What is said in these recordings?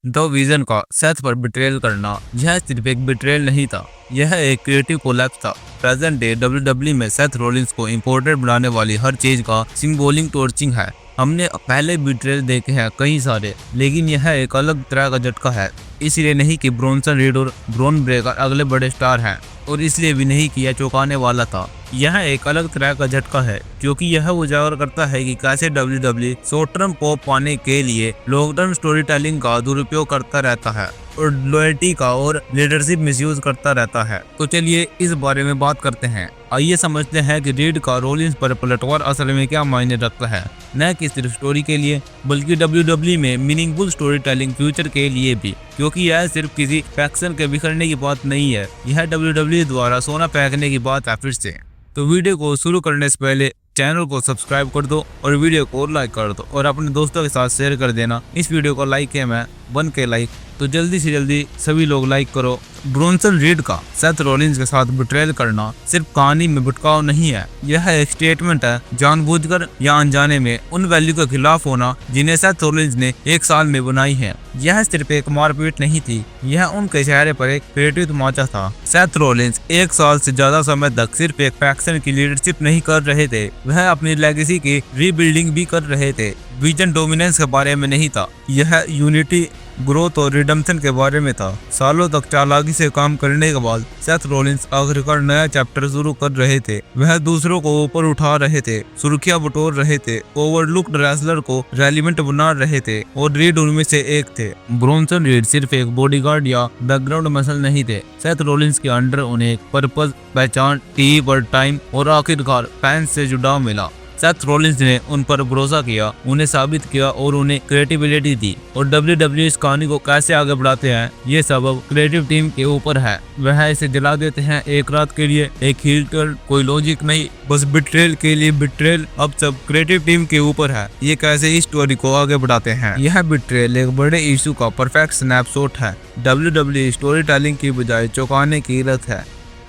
The vision का Seth पर betrayal करना यह सिर्फ एक बिट्रेल नहीं था, यह एक क्रिएटिव कोलैप्स था। प्रेजेंट डे डब्ल्यूडब्ल्यू में सेथ रॉलिंस को इम्पोर्टेड बनाने वाली हर चीज का सिंबॉलिक टॉर्चिंग है। हमने पहले बिट्रेल देखे हैं कई सारे, लेकिन यह एक अलग तरह का झटका है। इसलिए नहीं कि ब्रोंसन रीड और ब्रॉन ब्रेकर अगले बड़े स्टार हैं, और इसलिए भी नहीं कि यह चौंकाने वाला था। यह एक अलग तरह का झटका है क्योंकि यह उजागर करता है कि कैसे डब्ल्यूडब्ल्यू शॉर्ट टर्म पॉप पाने के लिए लॉन्ग टर्म स्टोरी टेलिंग का दुरुपयोग करता रहता है और लॉयल्टी का और लीडरशिप मिसयूज करता रहता है। तो चलिए इस बारे में बात करते हैं। आइए समझते हैं कि रीड का रोलिंस पर पलटवार असल में क्या मायने रखता है, न कि सिर्फ स्टोरी के लिए बल्कि डब्ल्यूडब्ल्यू में मीनिंगफुल स्टोरी टेलिंग फ्यूचर के लिए भी। क्योंकि यह सिर्फ किसी फैक्शन के बिखरने की बात नहीं है, यह डब्ल्यूडब्ल्यू द्वारा सोना फेंकने की बात है फिर से। तो वीडियो को शुरू करने से पहले चैनल को सब्सक्राइब कर दो और वीडियो को लाइक कर दो और अपने दोस्तों के साथ शेयर कर देना। इस वीडियो को लाइक है मैं 1K लाइक, तो जल्दी से जल्दी सभी लोग लाइक करो। ब्रोंसन रीड का सेथ रॉलिंस के साथ बिट्रेल करना सिर्फ कहानी में भटकाव नहीं है, यह एक स्टेटमेंट है जानबूझकर या अनजाने में उन वैल्यू के खिलाफ होना जिन्हें सेथ रॉलिंस ने एक साल में बनाई है। यह सिर्फ एक मारपीट नहीं थी, यह उनके चेहरे पर एक क्रिएटिव तमाचा था। सेथ रॉलिंस एक साल से ज्यादा समय तक सिर्फ एक फैक्शन की लीडरशिप नहीं कर रहे थे, वह अपनी लेगेसी की रीबिल्डिंग भी कर रहे थे। विजन डोमिनेंस के बारे में नहीं था, यह यूनिटी, ग्रोथ और रिडम्पशन के बारे में था। सालों तक चालाकी से काम करने के बाद सेथ रॉलिंस आखिरकार नया चैप्टर शुरू कर रहे थे। वह दूसरों को ऊपर उठा रहे थे, सुर्खियां बटोर रहे थे, ओवरलुक्ड रेसलर को रेलिवेंट बना रहे थे, और रीड उनमें से एक थे। ब्रोंसन रीड सिर्फ एक बॉडीगार्ड या बैकग्राउंड मसल नहीं थे, सेथ रॉलिंस के अंडर उन्हें एक पर्पस, पहचान, टीवी पर टाइम और आखिरकार फैंस से जुड़ाव मिला। सेथ रॉलिंस ने उन पर भरोसा किया, उन्हें साबित किया और उन्हें क्रिएटिविटी दी। और डब्ल्यूडब्ल्यू इस कहानी को कैसे आगे बढ़ाते हैं, ये सब अब क्रिएटिव टीम के ऊपर है। वह इसे जला देते हैं एक रात के लिए, एक हील टर्न, कोई लॉजिक नहीं, बस बिट्रेल के लिए बिट्रेल। अब सब क्रिएटिव टीम के ऊपर है, ये कैसे इस स्टोरी को आगे बढ़ाते हैं। यह बिट्रेल एक बड़े इशू का परफेक्ट स्नैपशॉट है। डब्ल्यूडब्ल्यू स्टोरी टेलिंग की बजाय चौंकाने की लत है।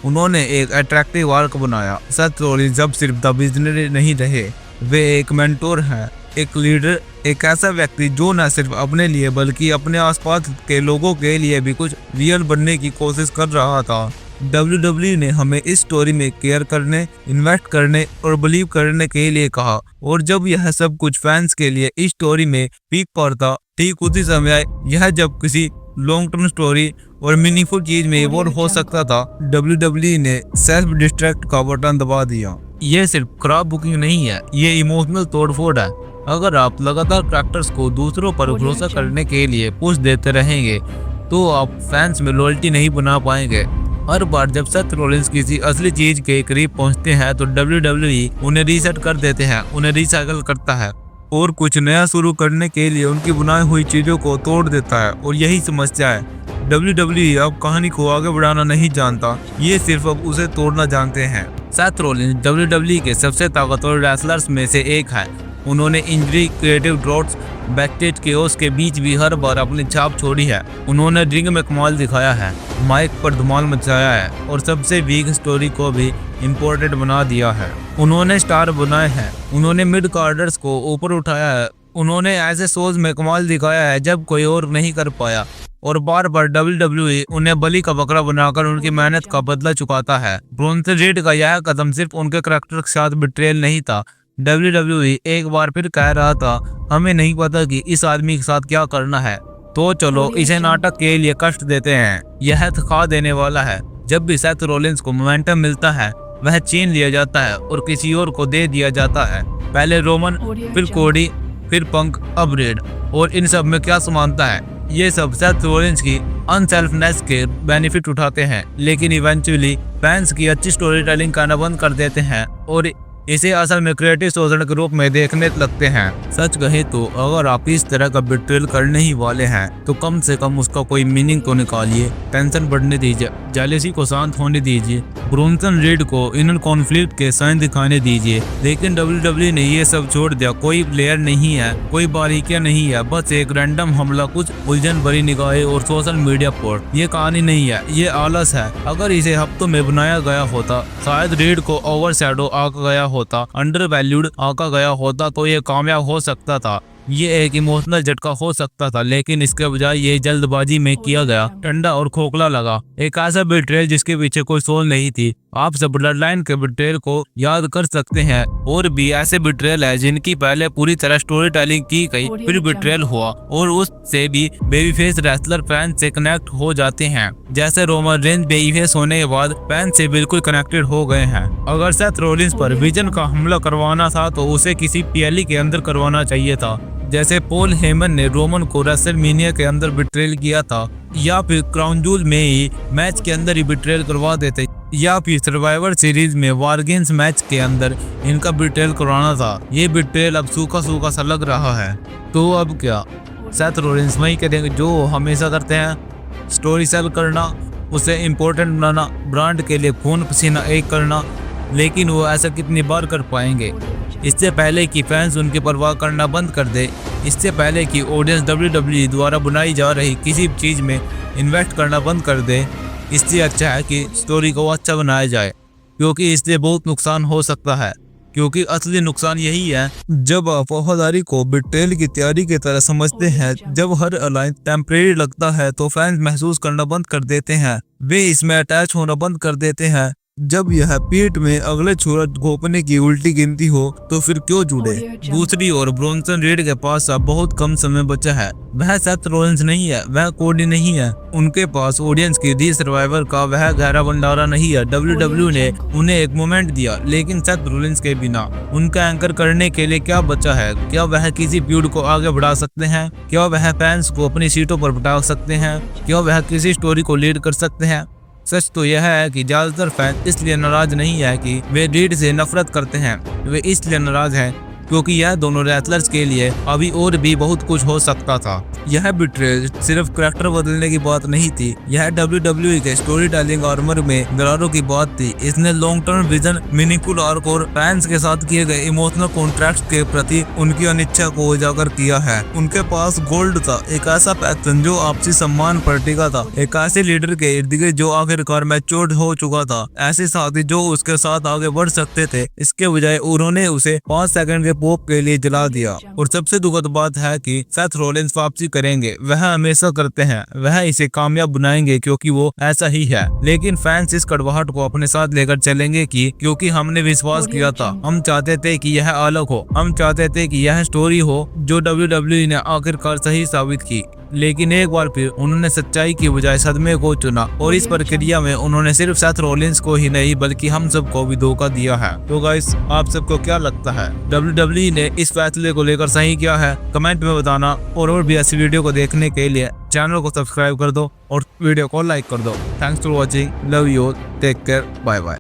उन्होंने एक अट्रैक्टिव आर्क बनाया। सेथ रॉलिंस अब सिर्फ द विजनरी नहीं रहे, वे एक मेंटोर हैं, एक लीडर, एक ऐसा व्यक्ति जो न सिर्फ अपने लिए बल्कि अपने आसपास के लोगों के लिए भी कुछ रियल बनने की कोशिश कर रहा था। डब्ल्यूडब्ल्यू ने हमें इस स्टोरी में केयर करने, इन्वेस्ट करने और बिलीव करने के लिए कहा, और जब यह सब कुछ फैंस के लिए इस स्टोरी में पीक पर था, ठीक उसी समय यह जब किसी लॉन्ग टर्म स्टोरी और मीनिंगफुल चीज में इवॉल्व हो सकता था, डब्ल्यूडब्ल्यू ने सेल्फ डिस्ट्रैक्ट का बटन दबा दिया। ये सिर्फ खराब बुकिंग नहीं है, ये इमोशनल तोड़फोड़ है। अगर आप लगातार कैरेक्टर्स को दूसरों पर भरोसा करने के लिए पुश देते रहेंगे तो आप फैंस में लॉयल्टी नहीं बना पाएंगे। हर बार जब सेथ रॉलिंस किसी असली चीज के करीब पहुंचते हैं तो डब्ल्यूडब्ल्यू उन्हें रीसेट कर देते हैं, उन्हें रिसाइकल करता है और कुछ नया शुरू करने के लिए उनकी बनाई हुई चीजों को तोड़ देता है। और यही समस्या है, डब्ल्यूडब्ल्यू अब कहानी को आगे बढ़ाना नहीं जानता, ये सिर्फ अब उसे तोड़ना जानते हैं। सेथ रॉलिंस डब्ल्यूडब्ल्यू के सबसे ताकतवर रेसलर्स में से एक है। उन्होंने injury, creative droughts, backstage chaos के बीच भी हर बार अपनी छाप छोड़ी है। उन्होंने रिंग में कमाल दिखाया है, माइक पर धमाल मचाया है और सबसे वीक स्टोरी को भी इम्पोर्टेंट बना दिया है। उन्होंने स्टार बनाए हैं, उन्होंने मिड कार्डर्स को ऊपर उठाया है, उन्होंने ऐसे शोज में कमाल दिखाया है जब कोई और नहीं कर पाया, और बार बार डब्ल्यूडब्ल्यू उन्हें बलि का बकरा बनाकर उनकी मेहनत का बदला चुकाता है। ब्रोंसन रीड का यह कदम सिर्फ उनके करैक्टर के साथ बिट्रेल नहीं था, डब्ल्यूडब्ल्यू एक बार फिर कह रहा था, हमें नहीं पता कि इस आदमी के साथ क्या करना है, तो चलो इसे नाटक के लिए कष्ट देते हैं। यह थका देने वाला है। जब भी सेथ रॉलिंस को मोमेंटम मिलता है वह छीन लिया जाता है और किसी और को दे दिया जाता है। पहले रोमन, फिर कोडी, फिर पंक, अब रीड। और इन सब में क्या समानता है, ये सब सेथ रॉलिंस की अनसेल्फनेस के बेनिफिट उठाते हैं, लेकिन इवेंचुअली फैंस की अच्छी स्टोरी टेलिंग करना बंद कर देते हैं और इसे असल में क्रिएटिव शोषण के रूप में देखने लगते हैं। सच कहे तो अगर आप इस तरह का बिट्रेल करने ही वाले हैं तो कम से कम उसका कोई मीनिंग तो निकालिए, टेंशन बढ़ने दीजिए, जेलेसी को शांत होने दीजिए, ब्रोंसन रीड को इनर कॉन्फ्लिक्ट के साइन दिखाने दीजिए। लेकिन डब्ल्यूडब्ल्यू ने ये सब छोड़ दिया, कोई प्लेयर नहीं है, कोई बारीकियां नहीं है, बस एक रैंडम हमला, कुछ उलझन भरी निगाहें और सोशल मीडिया पोस्ट। ये कहानी नहीं है, ये आलस है। अगर इसे हफ्तों में बनाया गया होता, शायद रीड को ओवरशैडो आका गया होता, अंडर वैल्यूड आका गया होता तो ये कामयाब हो सकता था। ये एक इमोशनल झटका हो सकता था, लेकिन इसके बजाय ये जल्दबाजी में किया गया ठंडा और खोखला लगा। एक ऐसा बिट्रेयल जिसके पीछे कोई सोल नहीं थी। आप सब ब्लड लाइन के बिट्रेयल को याद कर सकते हैं, और भी ऐसे बिट्रेयल है जिनकी पहले पूरी तरह स्टोरी टेलिंग की गई, फिर बिट्रेयल हुआ और उससे भी बेबी फेस रेसलर फैन से कनेक्ट हो जाते हैं। जैसे रोमन रेंज बेबी फेस होने के बाद फैन से बिल्कुल कनेक्टेड हो गए हैं। अगर सेथ रॉलिंस पर विजन का हमला करवाना था तो उसे किसी पीएलई के अंदर करवाना चाहिए था, जैसे पॉल हेमन ने रोमन को रेसलमेनिया के अंदर बिट्रेल किया था, या फिर क्राउन जूल में ही मैच के अंदर ही बिट्रेल करवा देते, या फिर सर्वाइवर सीरीज में वार गेम्स मैच के अंदर इनका बिट्रेल करवाना था। ये बिट्रेल अब सूखा सूखा सा लग रहा है। तो अब क्या सेथ रॉलिंस वही करेंगे जो हमेशा करते हैं, स्टोरी सेल करना, उसे इम्पोर्टेंट बनाना, ब्रांड के लिए खून पसीना एक करना। लेकिन वो ऐसा कितनी बार कर पाएंगे? इससे पहले कि फैंस उनकी परवाह करना बंद कर दे, इससे पहले कि ऑडियंस WWE द्वारा बनाई जा रही किसी चीज़ में इन्वेस्ट करना बंद कर दे, इससे अच्छा है कि स्टोरी को अच्छा बनाया जाए, क्योंकि इससे बहुत नुकसान हो सकता है। क्योंकि असली नुकसान यही है, जब आप वफादारी को बिट्रेल की तैयारी की तरह समझते हैं, जब हर अलायंस टेम्परेरी लगता है तो फैंस महसूस करना बंद कर देते हैं, वे इसमें अटैच होना बंद कर देते हैं। जब यह पीठ में अगले छुरा घोंपने की उल्टी गिनती हो तो फिर क्यों जुड़े? दूसरी ओर ब्रॉन्सन रीड के पास अब बहुत कम समय बचा है। वह सेथ रॉलिंस नहीं है, वह कोडी नहीं है। उनके पास ऑडियंस की दी सर्वाइवर का वह गहरा भंडारा नहीं है। WWE ने उन्हें एक मोमेंट दिया, लेकिन सेथ रॉलिंस के बिना उनका एंकर करने के लिए क्या बचा है? क्या वह किसी फ्यूड को आगे बढ़ा सकते हैं? क्या वह फैंस को अपनी सीटों पर बिठा सकते हैं? क्या वह किसी स्टोरी को लीड कर सकते हैं? सच तो यह है कि ज्यादातर फैन इसलिए नाराज नहीं है कि वे रीड से नफरत करते हैं, वे इसलिए नाराज हैं क्योंकि यह दोनों रेसलर्स के लिए अभी और भी बहुत कुछ हो सकता था। यह बिट्रेल सिर्फ करैक्टर बदलने की बात नहीं थी, यह WWE के स्टोरी टेलिंग आर्मर में दरारों की बात थी। इसने long term vision, meaningful arc और फैंस के साथ किए गए इमोशनल कॉन्ट्रैक्ट्स के प्रति उनकी अनिच्छा को उजागर किया है। उनके पास गोल्ड था, एक ऐसा पैटर्न जो आपसी सम्मान पर टिका था, एक ऐसे लीडर के इर्द गिर्द जो आखिरकार मैच्योर्ड हो चुका था, ऐसे साथी जो उसके साथ आगे बढ़ सकते थे। इसके बजाय उन्होंने उसे 5 सेकंड के पोप के लिए जला दिया। और सबसे दुखद बात है कि सेथ रॉलिंस वापसी करेंगे, वह हमेशा करते हैं, वह इसे कामयाब बनाएंगे क्योंकि वो ऐसा ही है। लेकिन फैंस इस कड़वाहट को अपने साथ लेकर चलेंगे कि क्योंकि हमने विश्वास किया था, हम चाहते थे कि यह अलग हो, हम चाहते थे कि यह स्टोरी हो जो WWE ने आखिरकार सही साबित की। लेकिन एक बार फिर उन्होंने सच्चाई की बजाय सदमे को चुना, और इस प्रक्रिया में उन्होंने सिर्फ सेथ रॉलिंस को ही नहीं बल्कि हम सबको भी धोखा दिया है। तो गाइस, आप सबको क्या लगता है, WWE ने इस फैसले को लेकर सही किया है? कमेंट में बताना, और भी ऐसी वीडियो को देखने के लिए चैनल को सब्सक्राइब कर दो और वीडियो को लाइक कर दो। Thanks for watching, love you, take care, bye bye.